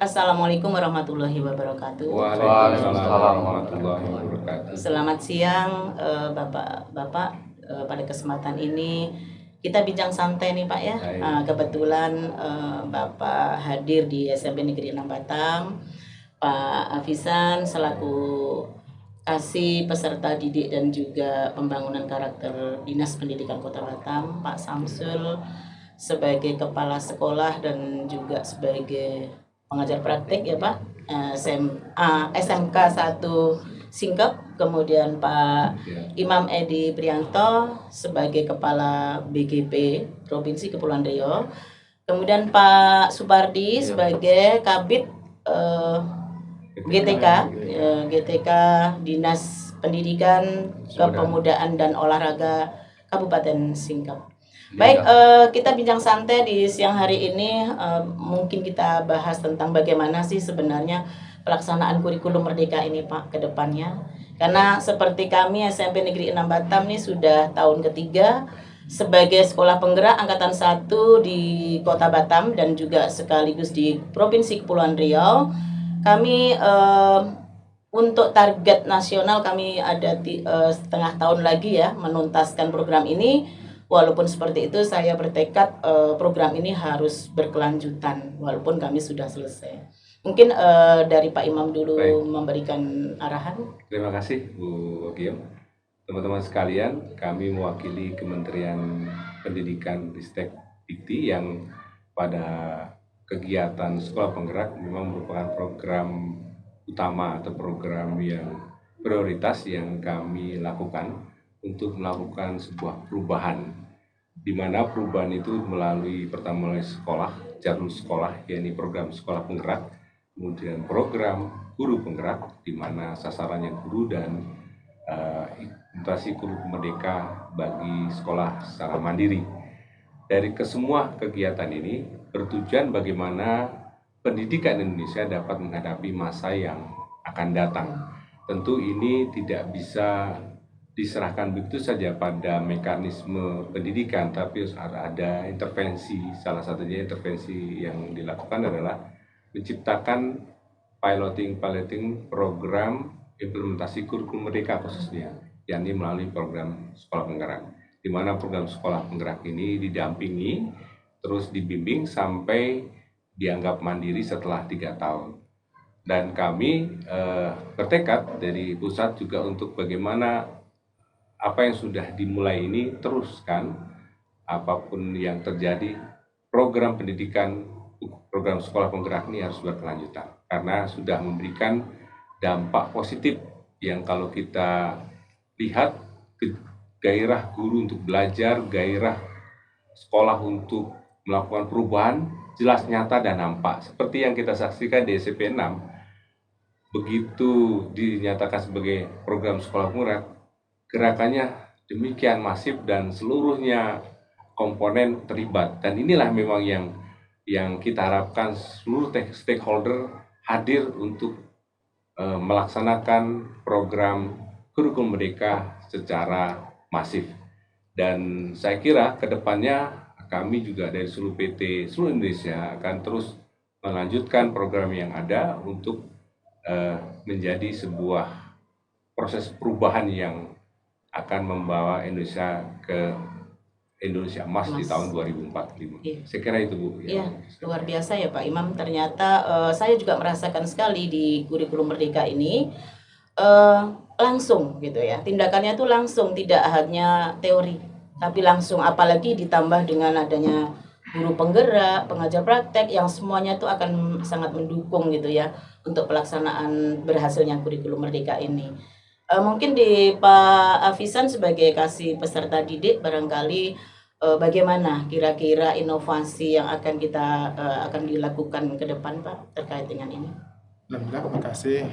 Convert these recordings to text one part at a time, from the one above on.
Assalamualaikum warahmatullahi wabarakatuh. Waalaikumsalam warahmatullahi wabarakatuh. Selamat siang Bapak-Bapak. Pada kesempatan ini kita bincang santai nih Pak ya. Kebetulan Bapak hadir di SMP Negeri 6 Batam. Pak Hafisan selaku kasih peserta didik dan juga pembangunan karakter Dinas Pendidikan Kota Batam, Pak Samsul sebagai kepala sekolah dan juga sebagai pengajar praktek ya Pak, SMK 1 Singkep, kemudian Pak Imam Edi Prianto sebagai kepala BGP Provinsi Kepulauan Riau, kemudian Pak Supardi sebagai Kabid GTK Dinas Pendidikan Kepemudaan dan Olahraga Kabupaten Singkep. Baik, kita bincang santai di siang hari ini. Mungkin kita bahas tentang bagaimana sih sebenarnya pelaksanaan kurikulum Merdeka ini Pak ke depannya. Karena seperti kami SMP Negeri 6 Batam nih sudah tahun ketiga sebagai sekolah penggerak angkatan 1 di Kota Batam dan juga sekaligus di Provinsi Kepulauan Riau. Kami untuk target nasional kami ada setengah tahun lagi ya menuntaskan program ini. Walaupun seperti itu saya bertekad program ini harus berkelanjutan walaupun kami sudah selesai. Mungkin dari Pak Imam dulu. Baik. Memberikan arahan. Terima kasih Bu Giem. Teman-teman sekalian, kami mewakili Kementerian Pendidikan Ristek Dikti yang pada kegiatan sekolah penggerak memang merupakan program utama atau program yang prioritas yang kami lakukan untuk melakukan sebuah perubahan, di mana perubahan itu melalui pertama sekolah, jalur sekolah, yakni program sekolah penggerak, kemudian program guru penggerak, di mana sasarannya guru dan implementasi kurikulum merdeka bagi sekolah secara mandiri. Dari kesemua kegiatan ini bertujuan bagaimana pendidikan Indonesia dapat menghadapi masa yang akan datang. Tentu ini tidak bisa diserahkan begitu saja pada mekanisme pendidikan, tapi harus ada intervensi. Salah satunya intervensi yang dilakukan adalah menciptakan piloting program implementasi kurikulum merdeka khususnya, yakni melalui program sekolah penggerak, di mana program sekolah penggerak ini didampingi, terus dibimbing sampai dianggap mandiri setelah 3 tahun. Dan kami bertekad dari pusat juga untuk bagaimana apa yang sudah dimulai ini teruskan, apapun yang terjadi, program pendidikan, program sekolah penggerak ini harus berkelanjutan karena sudah memberikan dampak positif yang kalau kita lihat gairah guru untuk belajar, gairah sekolah untuk melakukan perubahan jelas nyata dan nampak. Seperti yang kita saksikan di SMP 6, begitu dinyatakan sebagai program sekolah penggerak, gerakannya demikian masif dan seluruhnya komponen terlibat. Dan inilah memang yang kita harapkan seluruh stakeholder hadir untuk melaksanakan program kurikulum merdeka secara masif. Dan saya kira ke depannya kami juga dari seluruh PT seluruh Indonesia akan terus melanjutkan program yang ada untuk menjadi sebuah proses perubahan yang akan membawa Indonesia ke Indonesia Emas di tahun 2045. Iya. Saya kira itu Bu. Iya, luar biasa ya Pak Imam. Ternyata saya juga merasakan sekali di kurikulum merdeka ini langsung gitu ya. Tindakannya itu langsung, tidak hanya teori, tapi langsung, apalagi ditambah dengan adanya guru penggerak, pengajar praktek yang semuanya itu akan sangat mendukung gitu ya untuk pelaksanaan berhasilnya kurikulum merdeka ini. Mungkin di Pak Hafisan sebagai kasih peserta didik barangkali bagaimana kira-kira inovasi yang akan dilakukan ke depan Pak terkait dengan ini? Alhamdulillah, terima kasih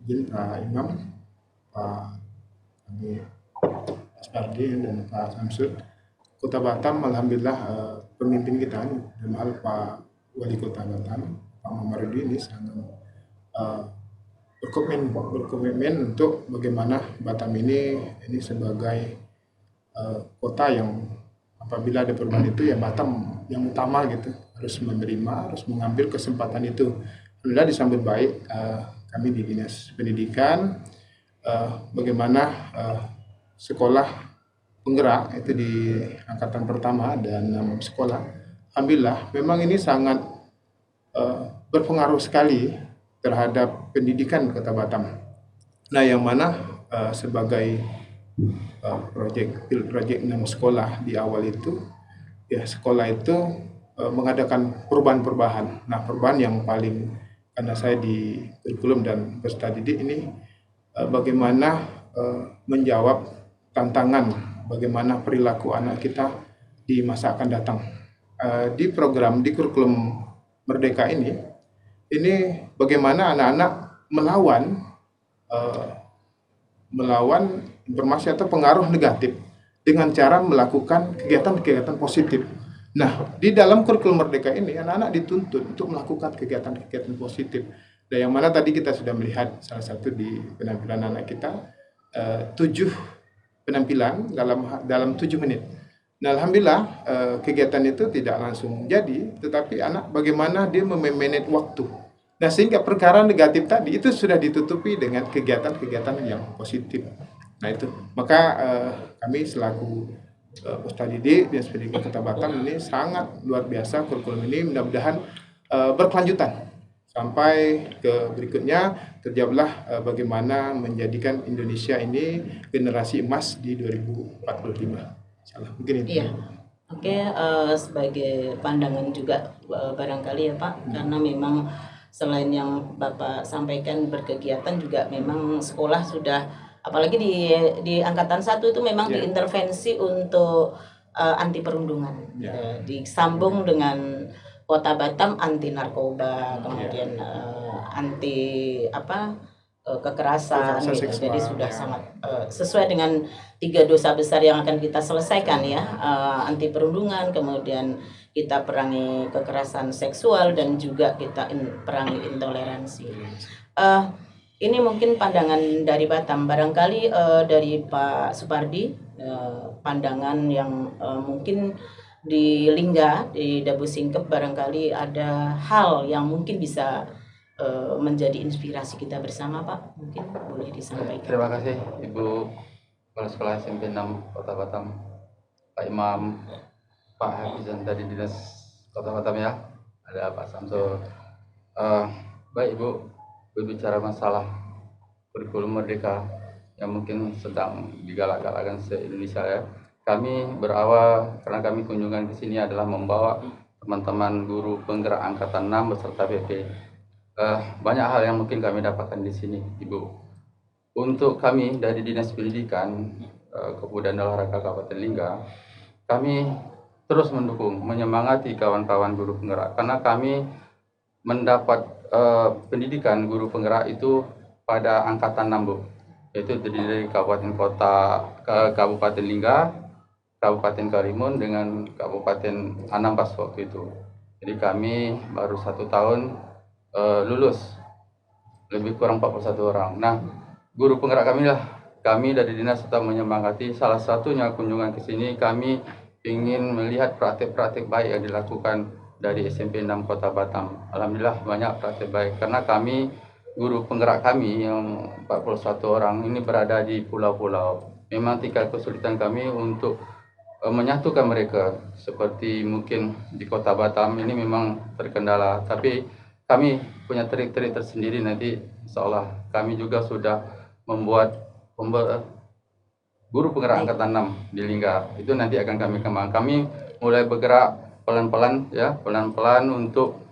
Bu Pak Imam, Pak Supardi dan Pak Samsul. Kota Batam, alhamdulillah pemimpin kita dalam hal Pak Wali Kota Batam, Pak Mamarudi ini sangat berkomitmen untuk bagaimana Batam ini sebagai kota yang apabila ada perubahan itu ya Batam yang utama gitu. harus menerima, harus mengambil kesempatan itu. Alhamdulillah disambut baik kami di Dinas Pendidikan, bagaimana sekolah penggerak itu di angkatan pertama dan 6 sekolah. Alhamdulillah memang ini sangat berpengaruh sekali terhadap pendidikan Kota Batam. Nah, yang mana sebagai proyek 6 sekolah di awal itu, ya sekolah itu mengadakan perubahan-perubahan. Nah, perubahan yang paling, karena saya di kurikulum dan peserta didik ini, bagaimana menjawab tantangan bagaimana perilaku anak kita di masa akan datang. Di program di kurikulum Merdeka ini bagaimana anak-anak melawan informasi atau pengaruh negatif dengan cara melakukan kegiatan-kegiatan positif. Nah, di dalam kurikulum Merdeka ini anak-anak dituntut untuk melakukan kegiatan-kegiatan positif. Dan yang mana tadi kita sudah melihat salah satu di penampilan anak kita 7 penampilan dalam 7 menit. Nah, alhamdulillah kegiatan itu tidak langsung jadi, tetapi anak bagaimana dia memanage waktu. Nah, sehingga perkara negatif tadi itu sudah ditutupi dengan kegiatan-kegiatan yang positif. Nah, itu maka kami selaku peserta didik Dinas Pendidikan Kota Batam ini sangat luar biasa kurikulum ini, mudah-mudahan berkelanjutan sampai ke berikutnya terjawablah bagaimana menjadikan Indonesia ini generasi emas di 2045. Salah mungkin itu. Iya. Oke, sebagai pandangan juga barangkali ya Pak, karena memang selain yang Bapak sampaikan berkegiatan juga memang sekolah sudah, apalagi di angkatan 1 itu memang diintervensi untuk anti perundungan. Disambung dengan Kota Batam anti narkoba, kemudian anti kekerasan gitu. Jadi sudah sangat sesuai dengan 3 dosa besar yang akan kita selesaikan ya, anti perundungan, kemudian kita perangi kekerasan seksual, dan juga kita perangi intoleransi. Ini mungkin pandangan dari Batam, barangkali dari Pak Supardi, pandangan yang mungkin di Lingga, di Dabu Singkep, barangkali ada hal yang mungkin bisa menjadi inspirasi kita bersama Pak, mungkin boleh disampaikan. Terima kasih Ibu Kepala Sekolah SMP 6 Kota Batam, Pak Imam, Pak Hafizan dari Dinas Kota Batam ya, ada Pak Samsul. Baik Ibu, berbicara masalah kurikulum Merdeka yang mungkin sedang digalak-galakkan se-Indonesia ya. Kami berawal karena kami kunjungan ke sini adalah membawa teman-teman guru penggerak angkatan 6 beserta PP. Banyak hal yang mungkin kami dapatkan di sini, Ibu. Untuk kami dari Dinas Pendidikan, Kebudayaan dan Olahraga Kabupaten Lingga, kami terus mendukung, menyemangati kawan-kawan guru penggerak, karena kami mendapat pendidikan guru penggerak itu pada angkatan 6, Bu. Yaitu terdiri dari kabupaten kota, Kabupaten Lingga, Kabupaten Karimun dengan Kabupaten Anambas waktu itu. Jadi kami baru 1 tahun lulus, lebih kurang 41 orang. Nah, guru penggerak kami dari dinas tetap menyemangati. Salah satunya kunjungan ke sini kami ingin melihat praktek-praktek baik yang dilakukan dari SMP 6 Kota Batam. Alhamdulillah banyak praktek baik, karena kami guru penggerak kami yang 41 orang ini berada di pulau-pulau. Memang tingkat kesulitan kami untuk menyatukan mereka, seperti mungkin di Kota Batam ini memang terkendala, tapi kami punya trik-trik tersendiri. Nanti insyaallah kami juga sudah membuat guru penggerak angkatan 6 di Lingga. Itu nanti akan kami kembangkan. Kami mulai bergerak pelan-pelan ya, pelan-pelan untuk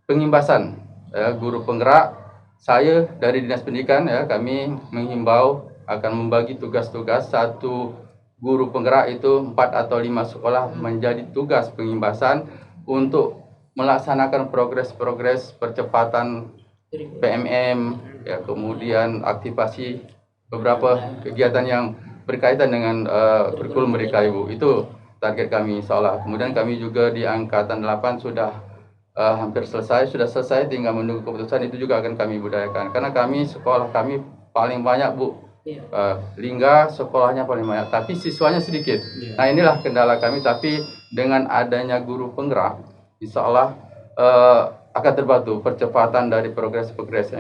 pengimbasan ya, guru penggerak. Saya dari Dinas Pendidikan ya, kami menghimbau akan membagi tugas-tugas. Satu guru penggerak itu 4 atau 5 sekolah menjadi tugas pengimbasan untuk melaksanakan progres-progres percepatan PMM ya, kemudian aktivasi beberapa kegiatan yang berkaitan dengan kurikulum mereka, Ibu. Itu target kami insyaallah. Kemudian kami juga di angkatan 8 sudah hampir selesai, tinggal menunggu keputusan. Itu juga akan kami budayakan, karena sekolah kami paling banyak, Bu. Lingga sekolahnya paling banyak, tapi siswanya sedikit. Nah, inilah kendala kami. Tapi dengan adanya guru penggerak, insya Allah akan terbantu percepatan dari progres-progres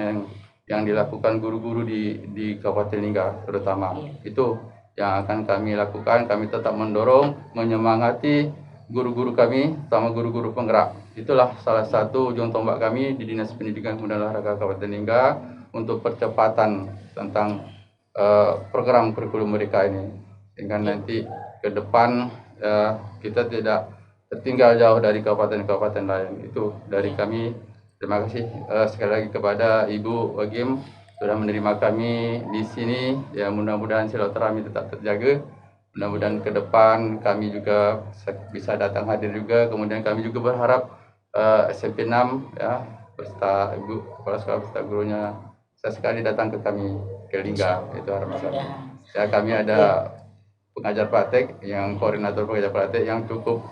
yang dilakukan guru-guru di Kabupaten Lingga terutama. Itu yang akan kami lakukan. Kami tetap mendorong, menyemangati guru-guru kami, sama guru-guru penggerak. Itulah salah satu ujung tombak kami di Dinas Pendidikan Pemuda Olahraga Kabupaten Lingga untuk percepatan tentang program kurikulum mereka ini, sehingga nanti ke depan kita tidak tertinggal jauh dari kabupaten-kabupaten lain. Itu dari kami. Terima kasih sekali lagi kepada Ibu Wagim sudah menerima kami di sini. Ya, mudah-mudahan silaturahmi tetap terjaga. Mudah-mudahan ke depan kami juga bisa datang hadir juga. Kemudian kami juga berharap SMP 6 ya beserta Ibu Kepala Sekolah beserta gurunya sekali datang ke kami ke Lingga. Itu harapan kami. Ya, kami ada pengajar praktek yang koordinator pengajar praktek yang cukup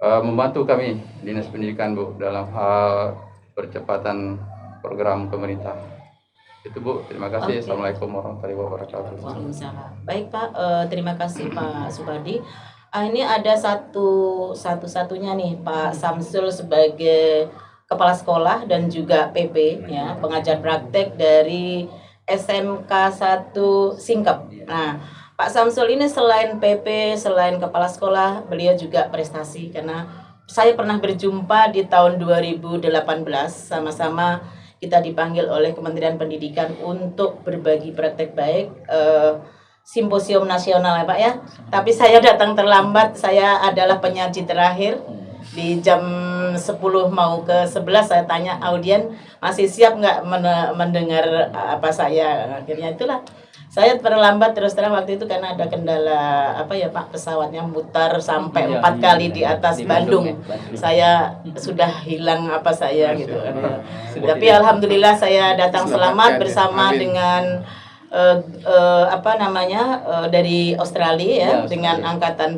membantu kami Dinas Pendidikan, Bu, dalam hal percepatan program pemerintah. Itu, Bu, terima kasih. Assalamualaikum warahmatullahi wabarakatuh. Waalaikumsalam. Baik, Pak, terima kasih Pak Supardi. Ini ada satu-satunya nih Pak Samsul sebagai kepala sekolah dan juga PP ya, pengajar praktek dari SMK 1 Singkep. Nah, Pak Samsul ini selain PP, selain kepala sekolah, beliau juga prestasi karena saya pernah berjumpa di tahun 2018, sama-sama kita dipanggil oleh Kementerian Pendidikan untuk berbagi praktek baik simposium nasional ya Pak ya. Tapi saya datang terlambat, saya adalah penyaji terakhir di jam 10 mau ke 11 saya tanya audien masih siap nggak mendengar apa saya. Akhirnya itulah saya terlambat terus terang waktu itu karena ada kendala apa ya Pak, pesawatnya mutar sampai 4 kali di atas Bandung. Saya sudah hilang apa saya gitu. Tapi alhamdulillah saya datang selamat bersama dengan dari Australia ya, dengan angkatan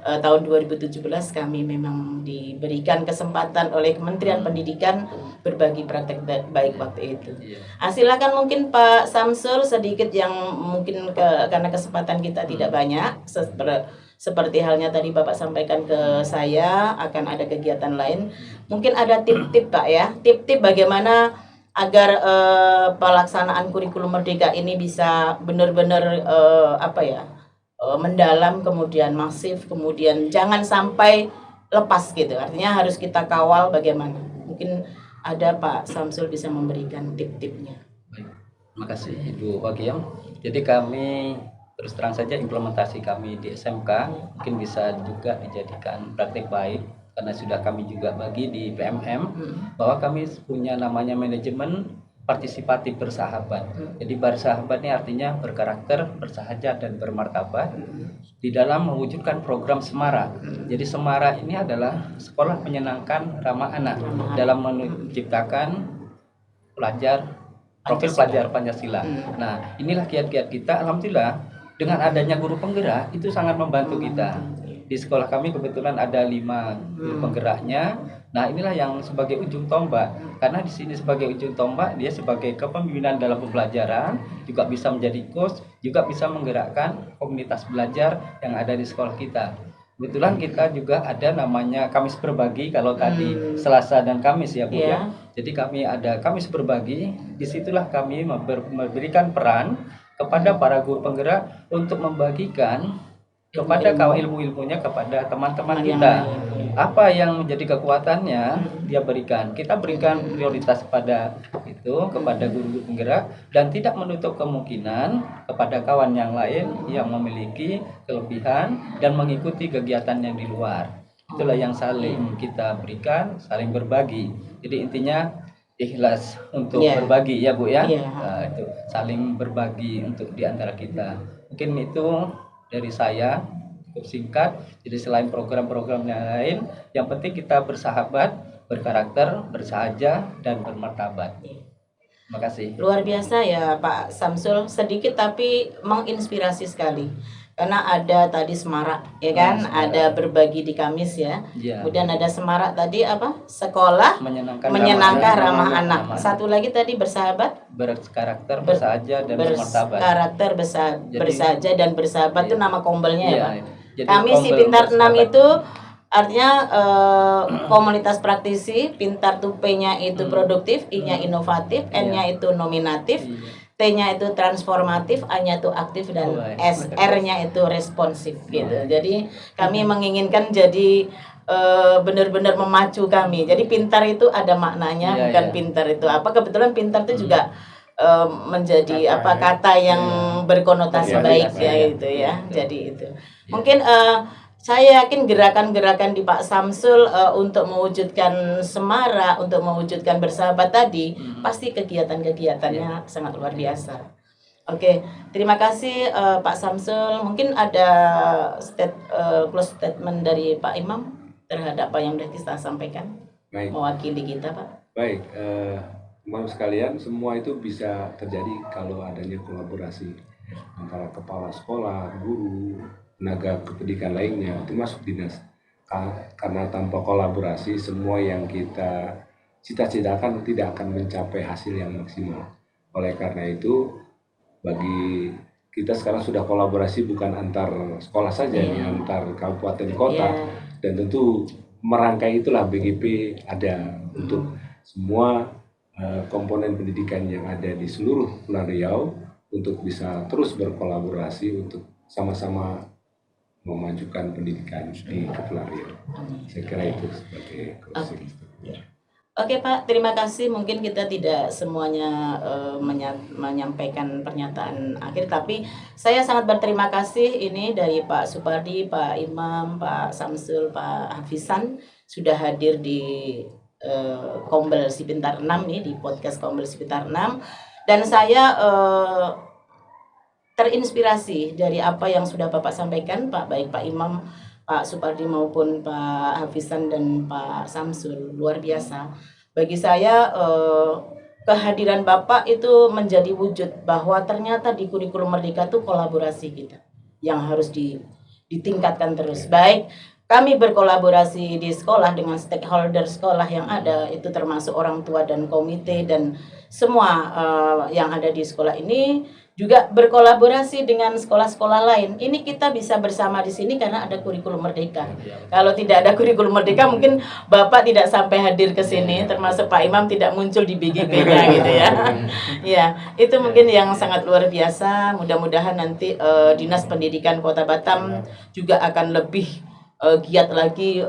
tahun 2017 kami memang diberikan kesempatan oleh Kementerian Pendidikan berbagi praktek baik waktu itu. Silakan mungkin Pak Samsul sedikit yang mungkin karena kesempatan kita tidak banyak seperti halnya tadi Bapak sampaikan ke saya akan ada kegiatan lain. Mungkin ada tip-tip Pak ya, tip-tip bagaimana agar pelaksanaan kurikulum merdeka ini bisa benar-benar mendalam, kemudian masif, kemudian jangan sampai lepas gitu. Artinya harus kita kawal bagaimana. Mungkin ada Pak Samsul bisa memberikan tip-tipnya. Baik, terima kasih Ibu Wagiem. Jadi kami terus terang saja implementasi kami di SMK mungkin bisa juga dijadikan praktik baik. Karena sudah kami juga bagi di PMM bahwa kami punya namanya manajemen partisipatif bersahabat. Jadi bersahabat ini artinya berkarakter, bersahaja dan bermartabat di dalam mewujudkan program Semara. Jadi Semara ini adalah sekolah menyenangkan ramah anak dalam menciptakan profil pelajar Pancasila. Nah, inilah kiat-kiat kita. Alhamdulillah dengan adanya guru penggerak itu sangat membantu kita. Di sekolah kami kebetulan ada 5 guru penggeraknya. Nah, inilah yang sebagai ujung tombak. Karena di sini sebagai ujung tombak, dia sebagai kepemimpinan dalam pembelajaran, juga bisa menjadi coach, juga bisa menggerakkan komunitas belajar yang ada di sekolah kita. Kebetulan kita juga ada namanya Kamis Berbagi, kalau tadi Selasa dan Kamis ya Bu ya. Jadi kami ada Kamis Berbagi, disitulah kami memberikan peran kepada para guru penggerak untuk membagikan kepada kawan ilmu-ilmunya kepada teman-teman kita. Apa yang menjadi kekuatannya dia berikan. Kita berikan prioritas kepada guru-guru penggerak dan tidak menutup kemungkinan kepada kawan yang lain yang memiliki kelebihan dan mengikuti kegiatan yang di luar. Itulah yang saling kita berikan, saling berbagi. Jadi intinya ikhlas untuk berbagi ya Bu ya. Nah, itu saling berbagi untuk di antara kita. Mungkin itu dari saya cukup singkat. Jadi selain program-program yang lain, yang penting kita bersahabat, berkarakter, bersahaja dan bermartabat. Terima kasih. Luar biasa ya Pak Samsul, sedikit tapi menginspirasi sekali. Karena ada tadi semarak ya kan, ada berbagi di Kamis ya. Kemudian ada semarak tadi apa? Sekolah menyenangkan ramah anak. Satu lagi tadi bersahabat, berkarakter, bersahaja dan bermartabat. Berkarakter, bersahaja dan bersahabat itu nama kombelnya ya Pak. Jadi Kami si Pintar 6 itu Artinya komunitas praktisi, pintar tuh P-nya itu produktif, I-nya inovatif, N-nya itu nominatif, T-nya itu transformatif, A-nya itu aktif, dan R-nya itu responsif gitu. Jadi kami menginginkan jadi benar-benar memacu kami. Jadi pintar itu ada maknanya, bukan pintar itu apa. Kebetulan pintar itu juga menjadi kata yang berkonotasi baik ya gitu ya. Jadi itu. Mungkin saya yakin gerakan-gerakan di Pak Samsul untuk mewujudkan Semara, untuk mewujudkan bersahabat tadi, pasti kegiatan-kegiatannya sangat luar biasa. Oke, terima kasih Pak Samsul. Mungkin ada close statement dari Pak Imam terhadap apa yang sudah kita sampaikan. Baik. Mewakili kita, Pak. Baik, teman sekalian, semua itu bisa terjadi kalau adanya kolaborasi antara kepala sekolah, guru, tenaga kependidikan lainnya, termasuk dinas. Karena tanpa kolaborasi, semua yang kita cita-citakan tidak akan mencapai hasil yang maksimal. Oleh karena itu, bagi kita sekarang sudah kolaborasi bukan antar sekolah saja, ini antar kabupaten kota, dan tentu merangkai itulah BGP ada untuk semua komponen pendidikan yang ada di seluruh Kepulauan Riau untuk bisa terus berkolaborasi untuk sama-sama memajukan pendidikan di Kepulauan Riau. Saya kira itu sebagai closing. Oke Pak, terima kasih. Mungkin kita tidak semuanya menyampaikan pernyataan akhir, tapi saya sangat berterima kasih ini dari Pak Supardi, Pak Imam, Pak Samsul, Pak Hafizan sudah hadir di Kombel Si Pintar 6 nih, di podcast Kombel Si Pintar 6, dan saya terinspirasi dari apa yang sudah Bapak sampaikan, Pak, baik Pak Imam, Pak Supardi maupun Pak Hafizan dan Pak Samsul. Luar biasa. Bagi saya kehadiran Bapak itu menjadi wujud bahwa ternyata di kurikulum Merdeka itu kolaborasi kita yang harus ditingkatkan terus. Baik kami berkolaborasi di sekolah dengan stakeholder sekolah yang ada, itu termasuk orang tua dan komite dan semua yang ada di sekolah ini, juga berkolaborasi dengan sekolah-sekolah lain. Ini kita bisa bersama di sini karena ada kurikulum Merdeka. Kalau tidak ada kurikulum Merdeka, mungkin Bapak tidak sampai hadir ke sini, termasuk Pak Imam tidak muncul di BGP-nya gitu ya. Ya, itu mungkin yang sangat luar biasa. Mudah-mudahan nanti Dinas Pendidikan Kota Batam juga akan lebih giat lagi.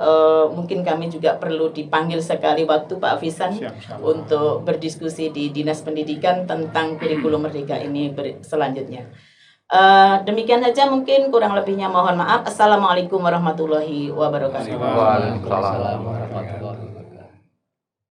Mungkin kami juga perlu dipanggil sekali waktu Pak Hafizan untuk berdiskusi di Dinas Pendidikan tentang kurikulum Merdeka ini selanjutnya. Demikian saja, mungkin kurang lebihnya mohon maaf. Assalamualaikum warahmatullahi wabarakatuh. Waalaikumsalam warahmatullahi wabarakatuh.